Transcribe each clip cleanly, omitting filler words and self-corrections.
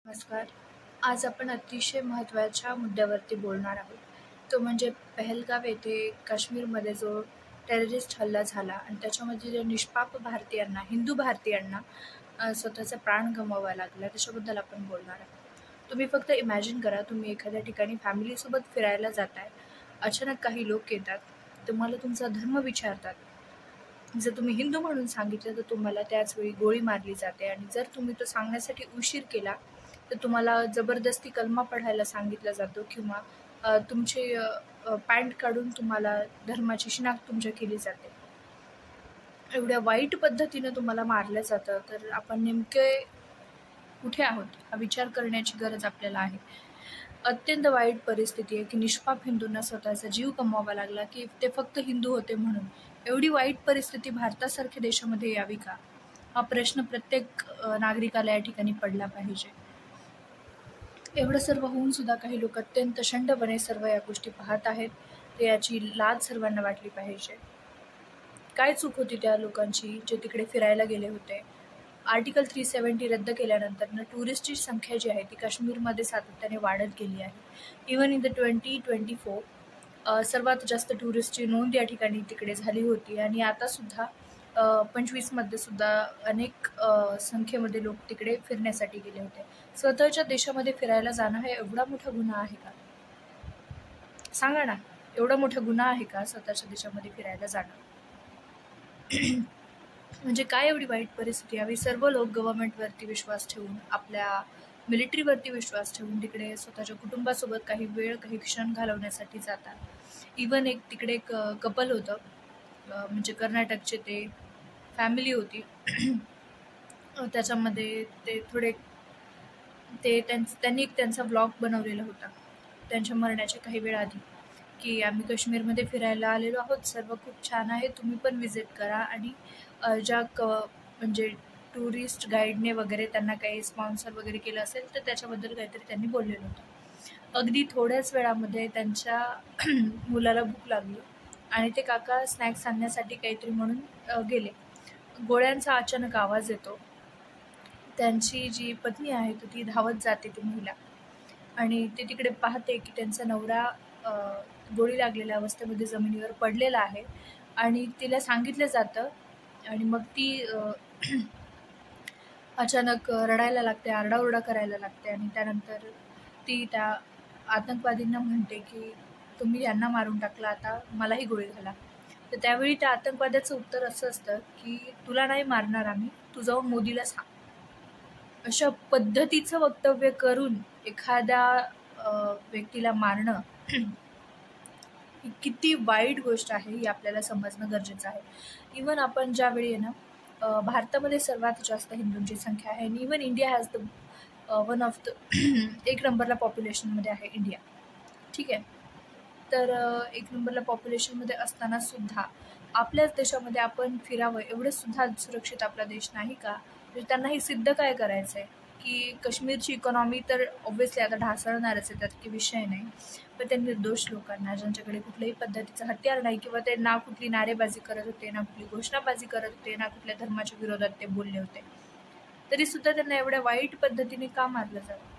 नमस्कार. आज आपण अतिशय महत्त्वाच्या मुद्द्यावरती बोलणार आहोत. तो म्हणजे पहलगाम येथे काश्मीरमध्ये जो टेररिस्ट हल्ला झाला आणि त्याच्यामध्ये जे निष्पाप भारतीयांना, हिंदू भारतीयांना स्वतःचा प्राण गमवावा लागला, त्याच्याबद्दल आपण बोलणार आहोत. तुम्ही फक्त इमॅजिन करा, तुम्ही एखाद्या ठिकाणी फॅमिलीसोबत फिरायला जाताय. अचानक काही लोक येतात, तुम्हाला तुमचा धर्म विचारतात. जर तुम्ही हिंदू म्हणून सांगितलं तर तुम्हाला त्याच वेळी गोळी मारली जाते आणि जर तुम्ही तो सांगण्यासाठी उशीर केला तर तुम्हाला जबरदस्ती कलमा पढायला सांगितलं जातो किंवा तुमची पॅन्ट काढून तुम्हाला धर्माची शिनाक तुमच्या केली जाते. एवढ्या वाईट पद्धतीनं तुम्हाला मारलं जातं, तर आपण नेमके कुठे आहोत हा विचार करण्याची गरज आपल्याला आहे. अत्यंत वाईट परिस्थिती आहे की निष्पाप हिंदूंना स्वतःचा जीव गमवावा लागला की ते फक्त हिंदू होते म्हणून. एवढी वाईट परिस्थिती भारतासारख्या देशामध्ये यावी का, हा प्रश्न प्रत्येक नागरिकाला या ठिकाणी पडला पाहिजे. एवढं सर्व होऊन सुद्धा काही लोक अत्यंत शंडपणे सर्व या गोष्टी पाहत आहेत. तर याची लाज सर्वांना वाटली पाहिजे. काय चूक होती त्या लोकांची जे तिकडे फिरायला गेले होते. आर्टिकल 370 रद्द केल्यानंतर टुरिस्टची संख्या जी आहे ती काश्मीरमध्ये सातत्याने वाढत गेली आहे. इवन इन द 2024 सर्वात जास्त टुरिस्टची नोंद या ठिकाणी तिकडे झाली होती आणि आता सुद्धा 25मध्ये सुद्धा अनेक संख्येमध्ये लोक तिकडे फिरण्यासाठी गेले होते. स्वतःच्या देशामध्ये फिरायला जाणं हा एवढा मोठा गुन्हा आहे का? सांगा ना, एवढा मोठा गुन्हा आहे का स्वतःच्या देशामध्ये फिरायला जाणं? म्हणजे काय एवढी वाईट परिस्थिती यावी. सर्व लोक गव्हर्नमेंटवरती विश्वास ठेवून, आपल्या मिलिटरीवरती विश्वास ठेवून तिकडे स्वतःच्या कुटुंबासोबत काही वेळ, काही क्षण घालवण्यासाठी जातात. इवन तिकडे एक कपल होतं, म्हणजे कर्नाटकचे, ते फॅमिली होती. त्याच्यामध्ये त्यांनी एक त्यांचा ब्लॉग बनवलेला होता त्यांच्या मरण्याच्या काही वेळ आधी, की आम्ही काश्मीरमध्ये फिरायला आलेलो आहोत, सर्व खूप छान आहे, तुम्ही पण विजिट करा. आणि ज्या म्हणजे टुरिस्ट गाईडने वगैरे त्यांना काही स्पॉन्सर वगैरे केलं असेल तर त्याच्याबद्दल काहीतरी त्यांनी बोललेलं होतं. अगदी थोड्याच वेळामध्ये त्यांच्या मुलाला भूक लागली आणि ते काका स्नॅक्स आणण्यासाठी काहीतरी म्हणून गेले. गोळ्यांचा अचानक आवाज येतो. त्यांची जी पत्नी आहे तर ती धावत जाते, ती महिला, आणि ते तिकडे पाहते की त्यांचा नवरा गोळी लागलेल्या अवस्थेमध्ये जमिनीवर पडलेला आहे आणि तिला सांगितलं जातं. आणि मग ती अचानक रडायला लागते, आरडाओरडा करायला लागते आणि त्यानंतर ती त्या आतंकवादींना म्हणते की तुम्ही यांना मारून टाकला, आता मलाही गोळी घाला. तर त्यावेळी त्या आतंकवाद्याचं उत्तर असं असतं की तुला नाही मारणार आम्ही, तू जाऊन मोदीला सांग. अशा पद्धतीचं वक्तव्य करून एखाद्या व्यक्तीला मारणं ही किती वाईट गोष्ट आहे ही आपल्याला समजणं गरजेचं आहे. इवन आपण ज्यावेळी आहे ना, भारतामध्ये सर्वात जास्त हिंदूंची संख्या आहे आणि even India has the one of the एक नंबरला पॉप्युलेशनमध्ये आहे इंडिया. ठीक आहे. तर एक नंबरला पॉप्युलेशनमध्ये असताना सुद्धा आपल्याच देशामध्ये आपण फिरावं एवढं सुद्धा सुरक्षित आपला देश नाही का? म्हणजे त्यांना हे सिद्ध काय करायचं आहे की काश्मीरची इकॉनॉमी तर ऑब्व्हियसली आता ढासळणारच आहे, त्यात काही विषय नाही. पण त्या निर्दोष लोकांना, ज्यांच्याकडे कुठल्याही पद्धतीचं हत्यार नाही किंवा ते ना कुठली नारेबाजी करत होते, ना कुठली घोषणाबाजी करत होते, ना कुठल्या धर्माच्या विरोधात ते बोलले होते, तरी सुद्धा त्यांना एवढ्या वाईट पद्धतीने का मारलं जातं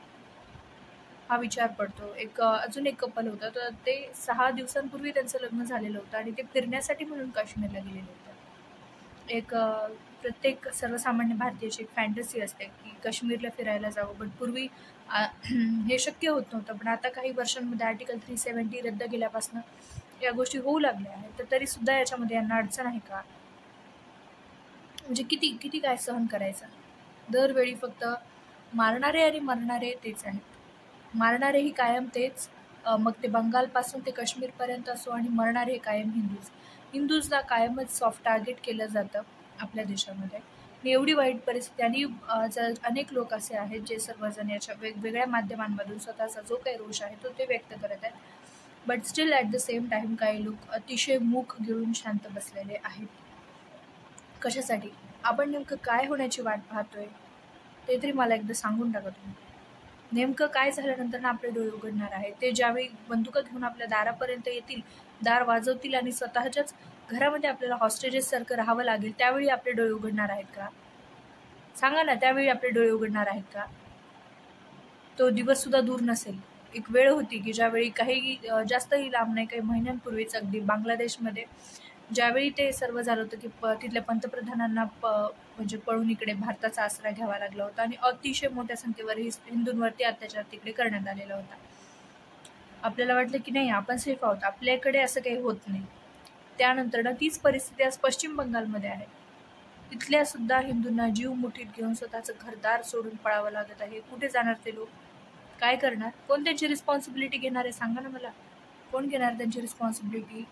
हा विचार पडतो. अजून एक कपल होतं, तर ते 6 दिवसांपूर्वी त्यांचं लग्न झालेलं होतं आणि ते फिरण्यासाठी म्हणून काश्मीरला गेलेले होते. प्रत्येक सर्वसामान्य भारतीयाची एक फॅन्टसी असते की काश्मीरला फिरायला जावं, पण पूर्वी हे शक्य होत नव्हतं. पण आता काही वर्षांमध्ये आर्टिकल 370 रद्द केल्यापासून या गोष्टी होऊ लागल्या आहेत. तर तरी सुद्धा याच्यामध्ये यांना अडचण आहे का? म्हणजे किती किती काय सहन करायचं. दरवेळी फक्त मारणारे आणि मरणारे तेच आहेत. मारणारेही कायम तेच, मग ते बंगालपासून ते काश्मीरपर्यंत असो, आणि मरणारे हे कायम हिंदूजला कायमच सॉफ्ट टार्गेट केलं जातं आपल्या देशामध्ये. एवढी वाईट परिस्थिती. आणि अनेक लोक असे आहेत जे सर्वजण याच्या वेगवेगळ्या माध्यमांमधून स्वतःचा जो काही रोष आहे तो ते व्यक्त करत आहेत. But still at the same time काही लोक अतिशय मूक गिळून शांत बसलेले आहेत. कशासाठी? आपण नेमकं काय होण्याची वाट पाहतोय ते तरी मला एकदा सांगून टाका तुम्ही. नेमकं काय झाल्यानंतर ना आपले डोळे उघडणार आहे? ते ज्यावेळी बंदुका घेऊन आपल्या दारापर्यंत येतील, दार वाजवतील आणि स्वतःच्याच घरामध्ये आपल्याला हॉस्टेजेससारखं राहावं लागेल, त्यावेळी आपले डोळे उघडणार आहेत का? सांगा ना, त्यावेळी आपले डोळे उघडणार आहेत का? तो दिवससुद्धा दूर नसेल. एक वेळ होती की ज्यावेळी काही जास्तही लांब नाही, काही महिन्यांपूर्वीच अगदी बांगलादेशमध्ये ज्यावेळी ते सर्व झालं होतं की तिथल्या पंतप्रधानांना म्हणजे पळून इकडे भारताचा आसरा घ्यावा लागला होता आणि अतिशय मोठ्या संख्येवर हिंदूंवरती अत्याचार तिकडे करण्यात आलेला होता. आपल्याला वाटलं की नाही, आपण सेफ आहोत, आपल्याकडे असं काही होत नाही. त्यानंतर तीच परिस्थिती आज पश्चिम बंगालमध्ये आहे. तिथल्या सुद्धा हिंदूंना जीव मुठीत घेऊन स्वतःचं घरदार सोडून पळावं लागत आहे. कुठे जाणार ते लोक? काय करणार? कोण त्यांची रिस्पॉन्सिबिलिटी घेणार आहे? सांगा ना मला, कोण घेणार त्यांची रिस्पॉन्सिबिलिटी?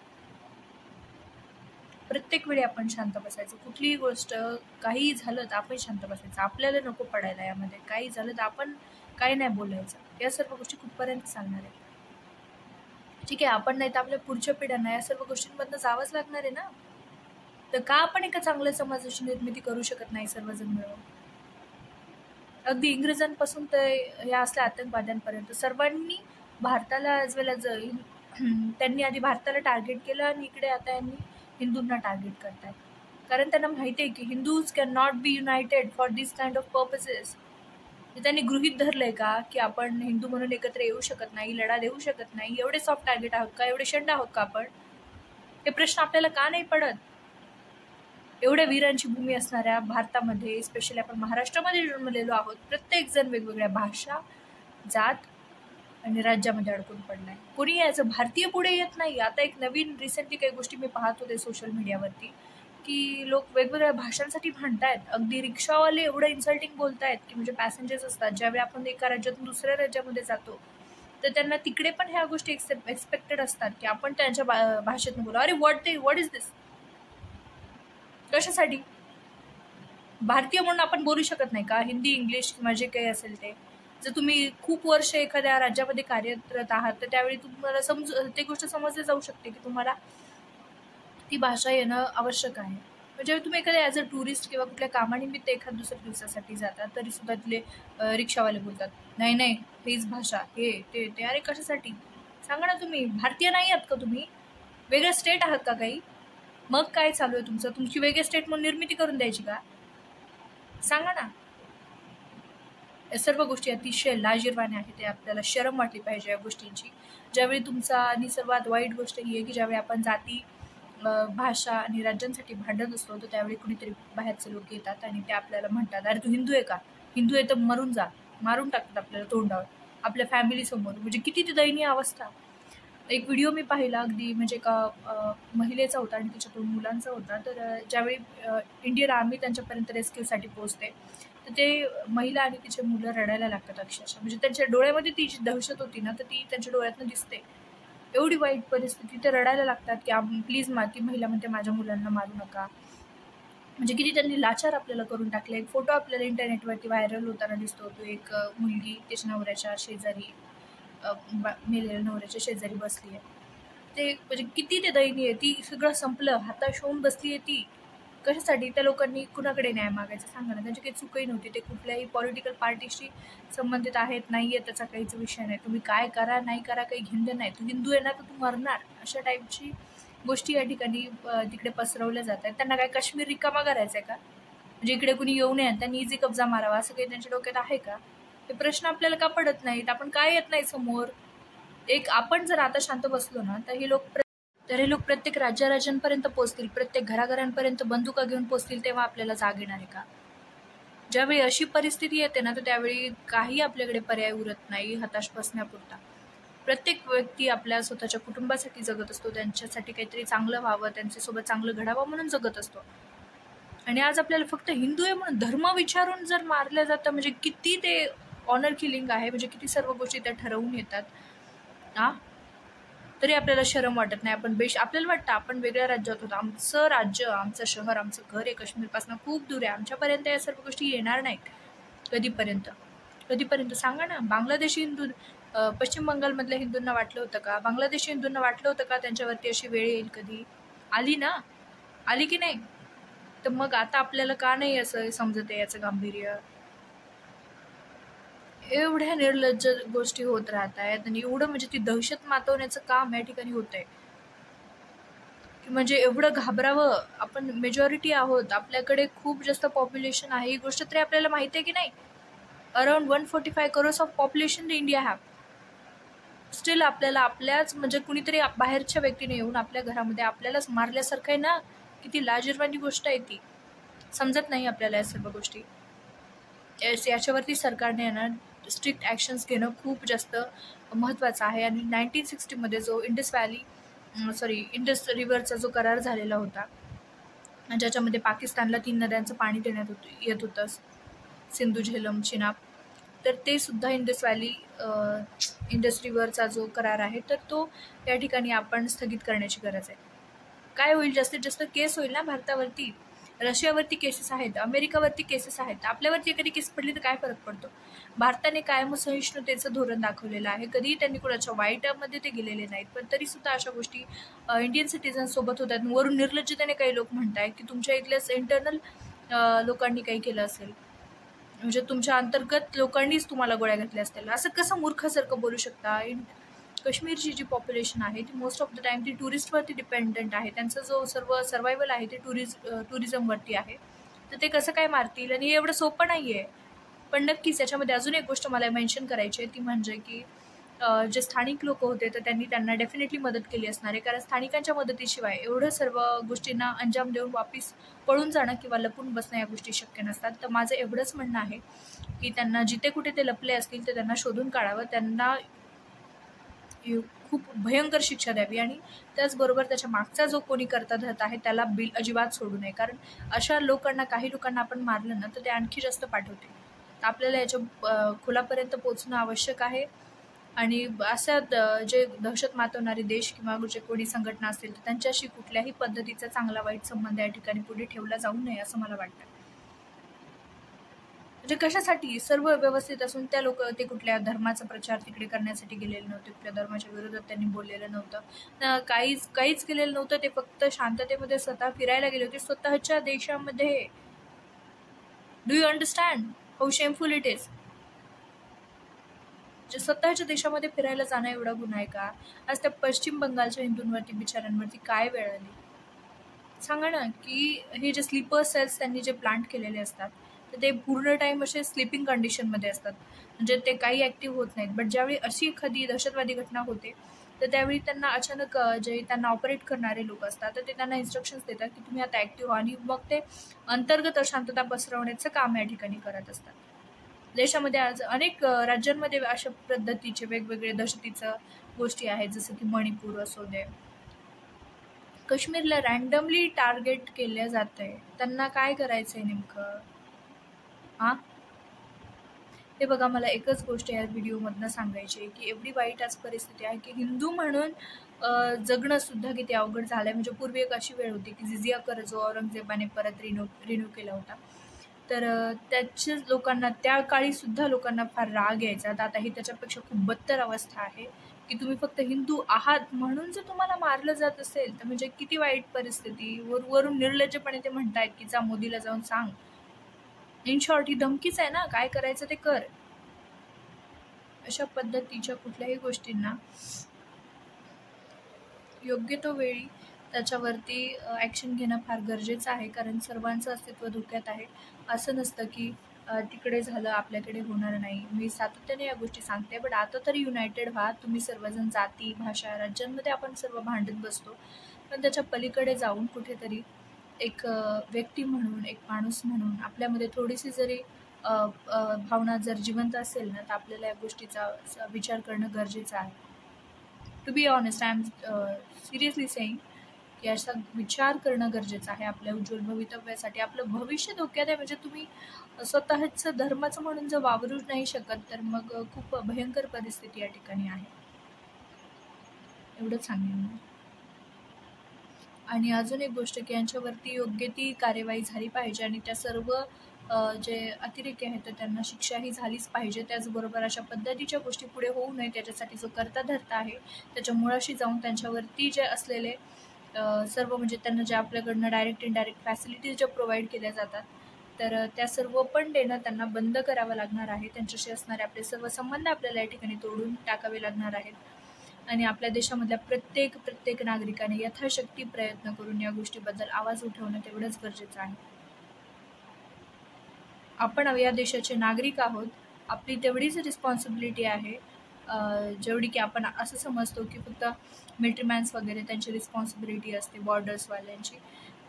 प्रत्येक वेळी आपण शांत बसायचं. कुठलीही गोष्ट काही झालं तर आपण शांत बसायचं. आपल्याला नको पडायला यामध्ये. काही झालं तर आपण काही नाही बोलायचं. या सर्व गोष्टी कुठपर्यंत चालणार आहे? ठीक आहे, आपण नाही तर आपल्या पुढच्या पिढ्यांना या सर्व गोष्टींमधनं जावंच लागणार आहे ना. तर का आपण एका चांगल्या समाजाची निर्मिती करू शकत नाही सर्वजण मिळून? अगदी इंग्रजांपासून तर या असल्या आतंकवाद्यांपर्यंत सर्वांनी भारताला ॲज वेल ॲज त्यांनी आधी भारताला टार्गेट केलं आणि इकडे आता यांनी हिंदूंना टार्गेट करतायत. कारण त्यांना माहिती आहे की Hindus can not be United for this kind of purposes. त्यांनी गृहीत धरलंय का की आपण हिंदू म्हणून एकत्र येऊ शकत नाही, लढा देऊ शकत नाही? एवढे सॉफ्ट टार्गेट आहोत का? एवढे शंड आहोत का आपण? हे प्रश्न आपल्याला का नाही पडत? एवढ्या वीरांची भूमी असणाऱ्या भारतामध्ये, स्पेशली आपण महाराष्ट्रामध्ये जन्मलेलो आहोत. प्रत्येक जण वेगवेगळ्या भाषा, जात आणि राज्यामध्ये अडकून पडलाय. कोणी याचं भारतीय पुढे येत नाही. आता एक नवीन रिसेंटली काही गोष्टी मी पाहत होते सोशल मीडियावरती की लोक वेगवेगळ्या भाषांसाठी भांडतायत. अगदी रिक्षावाले एवढं इन्सल्टिंग बोलतायत की म्हणजे पॅसेंजर्स असतात, ज्यावेळी आपण एका राज्यातून दुसऱ्या राज्यामध्ये जातो तर त्यांना तिकडे पण ह्या गोष्टी एक्सपेक्टेड असतात की आपण त्यांच्या भाषेतून बोला. अरे व्हॉट इज दिस? कशासाठी? भारतीय म्हणून आपण बोलू शकत नाही का? हिंदी, इंग्लिश किंवा जे काही असेल ते. जर तुम्ही खूप वर्ष एखाद्या राज्यामध्ये कार्यरत आहात तर त्यावेळी तुम्हाला ते गोष्ट समजली जाऊ शकते की तुम्हाला ती भाषा येणं आवश्यक आहे. म्हणजे तुम्ही एखाद्या ॲज अ टुरिस्ट किंवा कुठल्या कामानिमित्त एखाद दुसऱ्या दिवसासाठी जातात तरी सुद्धा तिथले रिक्षावाले बोलतात, नाही नाही हीच भाषा, हे ते ते. अरे कशासाठी? सांगा ना. तुम्ही भारतीय नाही आहात का? तुम्ही वेगळं स्टेट आहात का काही? मग काय चालू आहे तुमचं? तुमची वेगळी स्टेट म्हणून निर्मिती करून द्यायची का? सांगा ना. या सर्व गोष्टी अतिशय लाजिरवाण्या आहेत. ते आपल्याला शरम वाटली पाहिजे या गोष्टींची. ज्यावेळी तुमचा आणि सर्वात वाईट गोष्ट ही आहे की ज्यावेळी आपण जाती, भाषा आणि राज्यांसाठी भांडत असतो तर त्यावेळी कुणीतरी बाहेरचे लोक येतात आणि ते आपल्याला म्हणतात, अरे तू हिंदू आहे का? हिंदू आहे तर मरून जा. मारून टाकतात आपल्याला तोंडावर, आपल्या फॅमिलीसमोर. म्हणजे किती ती दयनीय अवस्था. एक व्हिडिओ मी पाहिला, अगदी म्हणजे एका महिलेचा होता आणि तिच्या 2 मुलांचा होता. तर ज्यावेळी इंडियन आर्मी त्यांच्यापर्यंत रेस्क्यूसाठी पोहोचते तर ते महिला आणि तिचे मुलं रडायला लागतात अक्षरशः. म्हणजे त्यांच्या डोळ्यामध्ये ती जी दहशत होती ना तर ती त्यांच्या डोळ्यातनं दिसते. एवढी वाईट परिस्थिती. ते रडायला लागतात की प्लीज ती महिला म्हणते माझ्या मुलांना मारू नका. म्हणजे किती त्यांनी लाचार आपल्याला करून टाकले. एक फोटो आपल्याला इंटरनेटवरती व्हायरल होताना दिसतो. तो एक मुलगी त्याच्या नवऱ्याच्या शेजारी, मेलेल्या नवऱ्याच्या शेजारी बसली आहे. ते म्हणजे किती ते दयनीय. ती सगळं संपलं, हाताश होऊन बसली आहे ती. कशासाठी? त्या लोकांनी कुणाकडे न्याय मागायचं? सांगा ना. त्यांची काही चुकही नव्हती. ते कुठल्याही पॉलिटिकल पार्टीशी संबंधित आहेत नाही आहे त्याचा काहीच विषय नाही. तुम्ही काय करा नाही करा काही घेणं नाही. तू हिंदू आहे ना तर तू मरणार. अशा टाईपची गोष्टी या ठिकाणी तिकडे पसरवल्या जात आहेत. त्यांना काय काश्मीर रिकामा करायचा आहे का? म्हणजे इकडे कुणी येऊ नये, त्यांनी इझी कब्जा मारावा असं काही त्यांच्या डोक्यात आहे का? हे प्रश्न आपल्याला का पडत नाहीत? आपण काय येत नाही समोर? एक आपण जर आता शांत बसलो ना तर हे लोक प्रत्येक राज्यांपर्यंत पोहोचतील, प्रत्येक घराघरांपर्यंत बंदुका घेऊन पोहोचतील. तेव्हा आपल्याला जाग येणार आहे का? ज्यावेळी अशी परिस्थिती येते ना तर त्यावेळी काही आपल्याकडे पर्याय उरत नाही हताश बसण्यापुरता. प्रत्येक व्यक्ती आपल्या स्वतःच्या कुटुंबासाठी जगत असतो, त्यांच्यासाठी काहीतरी चांगलं व्हावं, त्यांच्यासोबत चांगलं घडावं म्हणून जगत असतो. आणि आज आपल्याला फक्त हिंदू आहे म्हणून धर्म विचारून जर मारलं जातं म्हणजे किती ते ऑनर किलिंग आहे. म्हणजे किती सर्व गोष्टी त्या ठरवून येतात तरी आपल्याला शरम वाटत नाही. आपल्याला वाटतं आपण वेगळ्या राज्यात होतो. आमचं राज्य, आमचं शहर, आमचं घर हे काश्मीरपासून खूप दूर आहे. आमच्यापर्यंत या सर्व गोष्टी येणार नाहीत. कधीपर्यंत सांगा ना. बांगलादेशी हिंदू, पश्चिम बंगालमधल्या हिंदूंना वाटलं होतं का? बांगलादेशी हिंदूंना वाटलं होतं का त्यांच्यावरती अशी वेळ येईल कधी? आली ना. आली की नाही? तर मग आता आपल्याला का नाही असं समजत आहे याचं गांभीर्य? एवढ्या निर्लज्ज गोष्टी होत राहत आहेत आणि एवढं म्हणजे ती दहशत मातवण्याचं काम या ठिकाणी होत आहे की म्हणजे एवढं घाबरावं. आपण मेजॉरिटी आहोत, आपल्याकडे खूप जास्त पॉप्युलेशन आहे, ही गोष्ट तरी आपल्याला माहिती आहे की नाही? Around 145 crores of population India have. Steel आपल्याला आपल्याच म्हणजे कुणीतरी बाहेरच्या व्यक्तीने येऊन आपल्या घरामध्ये आपल्यालाच मारल्यासारखं आहे ना. किती लाजिरवाणी गोष्ट आहे ती. समजत नाही आपल्याला या सर्व गोष्टी. याच्यावरती सरकारने ना स्ट्रिक्ट ॲक्शन्स घेणं खूप जास्त महत्त्वाचं आहे. आणि 1960मध्ये जो इंडस रिव्हरचा जो करार झालेला होता, ज्याच्यामध्ये पाकिस्तानला 3 नद्यांचं पाणी देण्यात येत होतं, सिंधू, झेलम, चिनाब, तर ते सुद्धा इंडस रिव्हरचा जो करार आहे तर तो या ठिकाणी आपण स्थगित करण्याची गरज आहे. काय होईल, जास्तीत जास्त केस होईल ना भारतावरती. रशियावरती केसेस आहेत, अमेरिकावरती केसेस आहेत, आपल्यावरती एखादी केस पडली तर काय फरक पडतो. भारताने कायम सहिष्णुतेचं धोरण दाखवलेलं आहे. कधीही त्यांनी कोणाच्या वाईटामध्ये ते गेलेले नाहीत. पण तरी सुद्धा अशा गोष्टी इंडियन सिटीजन सोबत होतात. वरून निर्लज्जतेने काही लोक म्हणताय की तुमच्या इथल्याच इंटरनल लोकांनी काही केलं असेल, म्हणजे तुमच्या अंतर्गत लोकांनीच तुम्हाला गोळ्या घातल्या असतील. असं कसं मूर्खासारखं बोलू शकता. काश्मीरची जी पॉप्युलेशन आहे ती मोस्ट ऑफ द टाइम ती टुरिस्टवरती डिपेंडंट आहे. त्यांचं जो सर्वायवल आहे ते टुरिझमवरती आहे. तर ते कसं काय मारतील. आणि हे एवढं सोपं नाही आहे. पण नक्कीच याच्यामध्ये अजून एक गोष्ट मला मेन्शन करायची आहे, ती म्हणजे की जे स्थानिक लोक होते तर त्यांना डेफिनेटली मदत केली असणार आहे. कारण स्थानिकांच्या मदतीशिवाय एवढं सर्व गोष्टींना अंजाम देऊन वापिस पळून जाणं किंवा लपून बसणं या गोष्टी शक्य नसतात. तर माझं एवढंच म्हणणं आहे की त्यांना जिथे कुठे ते लपले असतील तर त्यांना शोधून काढावं, त्यांना खूप भयंकर शिक्षा द्यावी. आणि त्याचबरोबर त्याच्या मागचा जो कोणी करता धरता आहे त्याला अजिबात सोडू नये. कारण अशा लोकांना, काही लोकांना आपण मारलं ना तर ते आणखी जास्त पाठवते. आपल्याला याच्या खोलापर्यंत पोहोचणं आवश्यक आहे. आणि अशा जे दहशत मातवणारे देश किंवा जे कोणी संघटना असतील तर त्यांच्याशी कुठल्याही पद्धतीचा चांगला वाईट संबंध या ठिकाणी पुढे ठेवला जाऊ नये असं मला वाटतं. म्हणजे कशासाठी, सर्व व्यवस्थित असून त्या लोक ते कुठल्या धर्माचा प्रचार तिकडे करण्यासाठी गेलेले नव्हते, कुठल्या धर्माच्या विरोधात त्यांनी बोललेलं नव्हतं, काहीच केलेलं नव्हतं. ते फक्त शांततेमध्ये स्वतः फिरायला गेले होते स्वतःच्या देशामध्ये. Do you understand how shameful it is. जे स्वतःच्या देशामध्ये फिरायला जाणं एवढा गुन्हा आहे का. आज त्या पश्चिम बंगालच्या हिंदूंवरती, बिचाऱ्यांवरती काय वेळ आली सांगा ना. की हे जे स्लीपर सेल्स त्यांनी जे प्लांट केलेले असतात तर ते पूर्ण टाइम असे स्लीपिंग कंडिशनमध्ये असतात, म्हणजे ते काही ॲक्टिव्ह होत नाहीत. बट ज्यावेळी अशी एखादी दहशतवादी घटना होते तर त्यावेळी त्यांना अचानक जे त्यांना ऑपरेट करणारे लोक असतात तर ते त्यांना इन्स्ट्रक्शन्स देतात की तुम्ही आता ॲक्टिव्ह व्हा. आणि मग ते अंतर्गत अशांतता पसरवण्याचं काम या ठिकाणी करत असतात. देशामध्ये आज अनेक राज्यांमध्ये अशा पद्धतीचे वेगवेगळे दहशतीचं गोष्टी आहेत, जसं की मणिपूर असू दे. काश्मीरला रँडमली टार्गेट केलं जात आहे. त्यांना काय करायचं आहे नेमकं. हे बघा, मला एकच गोष्ट या व्हिडिओमधनं सांगायची आहे की एवढी वाईट आज परिस्थिती आहे की हिंदू म्हणून जगणं सुद्धा किती अवघड झालं आहे. म्हणजे पूर्वी एक अशी वेळ होती की जिझिया कर जो औरंगजेबाने परत रिन्यू केला होता तर त्याच्याच लोकांना, त्या काळी सुद्धा लोकांना फार राग यायचा. तर आता ही त्याच्यापेक्षा खूप बदतर अवस्था आहे की तुम्ही फक्त हिंदू आहात म्हणून जर तुम्हाला मारलं जात असेल तर म्हणजे किती वाईट परिस्थिती. वरून निर्लज्जपणे ते म्हणतायत की जा मोदीला जाऊन सांग. इन शॉर्ट ही धमकीच आहे ना, काय करायचं ते कर. अशा पद्धतीच्या कुठल्याही गोष्टींना योग्य तो वेळी त्याच्यावरती ॲक्शन घेणं फार गरजेचं आहे. कारण सर्वांचं अस्तित्व धोक्यात आहे. असं नसतं की तिकडे झालं आपल्याकडे होणार नाही. मी सातत्याने या गोष्टी सांगते. बट आता तरी युनायटेड व्हा तुम्ही सर्वजण. जाती, भाषा, राज्यांमध्ये आपण सर्व भांडत बसतो, पण त्याच्या पलीकडे जाऊन कुठेतरी एक व्यक्ती म्हणून, एक माणूस म्हणून आपल्यामध्ये थोडीशी जरी भावना जर जिवंत असेल ना तर आपल्याला या गोष्टीचा विचार करणं गरजेचं आहे. To be honest, I am seriously saying की असा विचार करणं गरजेचं आहे आपल्या उज्ज्वल भवितव्यासाठी. आपलं भविष्य धोक्यात आहे. म्हणजे तुम्ही स्वतःचं धर्माचं म्हणून जर वावरू नाही शकत तर मग खूप भयंकर परिस्थिती या ठिकाणी आहे. एवढंच सांगेन मी. आणि अजून एक गोष्ट की यांच्यावरती योग्य ती कार्यवाही झाली पाहिजे आणि त्या सर्व जे अतिरेकी आहेत तर त्यांना शिक्षाही झालीच पाहिजे. त्याचबरोबर अशा पद्धतीच्या गोष्टी पुढे होऊ नये त्याच्यासाठी जो करता धरता आहे त्याच्या मुळाशी जाऊन त्यांच्यावरती जे असलेले सर्व, म्हणजे त्यांना जे आपल्याकडनं डायरेक्ट इनडायरेक्ट फॅसिलिटीज ज्या प्रोव्हाइड केल्या जातात तर त्या सर्व पण देणं त्यांना बंद करावं लागणार आहे. त्यांच्याशी असणारे आपले सर्व संबंध आपल्याला या ठिकाणी तोडून टाकावे लागणार आहेत. आणि आपल्या देशामधल्या प्रत्येक नागरिकाने यथाशक्ती प्रयत्न करून या गोष्टीबद्दल आवाज उठवणं तेवढंच गरजेचं आहे. आपण या देशाचे नागरिक आहोत. आपली तेवढीच रिस्पॉन्सिबिलिटी आहे जेवढी की आपण असं समजतो की फक्त मिलिटरीमॅन्स वगैरे त्यांची रिस्पॉन्सिबिलिटी असते बॉर्डर्सवाल्यांची,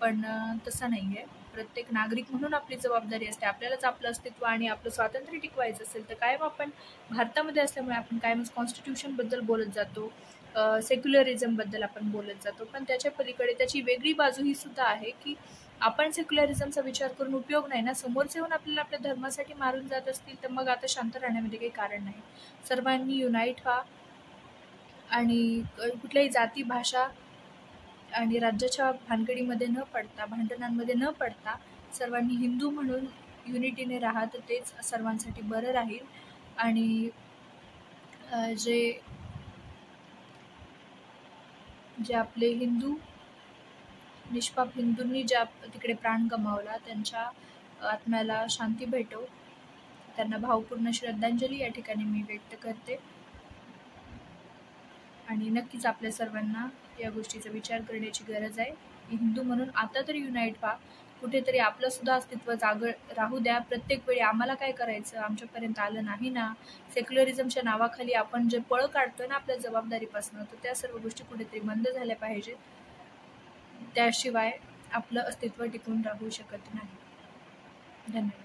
पण तसं नाही आहे. प्रत्येक नागरिक म्हणून आपली जबाबदारी असते. आपल्यालाच आपलं अस्तित्व आणि आपलं स्वातंत्र्य टिकवायचं असेल तर कायम आपण भारतामध्ये असल्यामुळे आपण कायमच कॉन्स्टिट्यूशनबद्दल बोलत जातो, सेक्युलरिझमबद्दल आपण बोलत जातो, पण त्याच्या पलीकडे त्याची वेगळी बाजू ही सुद्धा आहे की आपण सेक्युलरिझमचा विचार करून उपयोग नाही ना. समोरचे येऊन आपल्याला आपल्या धर्मासाठी मारून जात असतील तर मग आता शांत राहण्यामध्ये काही कारण नाही. सर्वांनी युनाईट व्हा आणि कुठल्याही जाती, भाषा आणि राज्याच्या भानगडीमध्ये न पडता, भांडणांमध्ये न पडता सर्वांनी हिंदू म्हणून युनिटीने राहा, तर तेच सर्वांसाठी बरं राहील. आणि जे आपले हिंदू, निष्पाप हिंदूंनी ज्या तिकडे प्राण गमावला त्यांच्या आत्म्याला शांती भेटो, त्यांना भावपूर्ण श्रद्धांजली या ठिकाणी मी व्यक्त करते. आणि नक्कीच आपल्या सर्वांना या गोष्टीचा विचार करण्याची गरज आहे. हिंदू म्हणून आता तरी युनाईट व्हा, कुठेतरी आपलं सुद्धा अस्तित्व जागं राहू द्या. प्रत्येक वेळी आम्हाला काय करायचं, आमच्यापर्यंत आलं नाही ना, सेक्युलरिझमच्या नावाखाली आपण जे पळ काढतोय ना आपल्या जबाबदारीपासून, तर त्या सर्व गोष्टी कुठेतरी बंद झाल्या पाहिजेत. त्याशिवाय आपलं अस्तित्व टिकून राहू शकत नाही. धन्यवाद.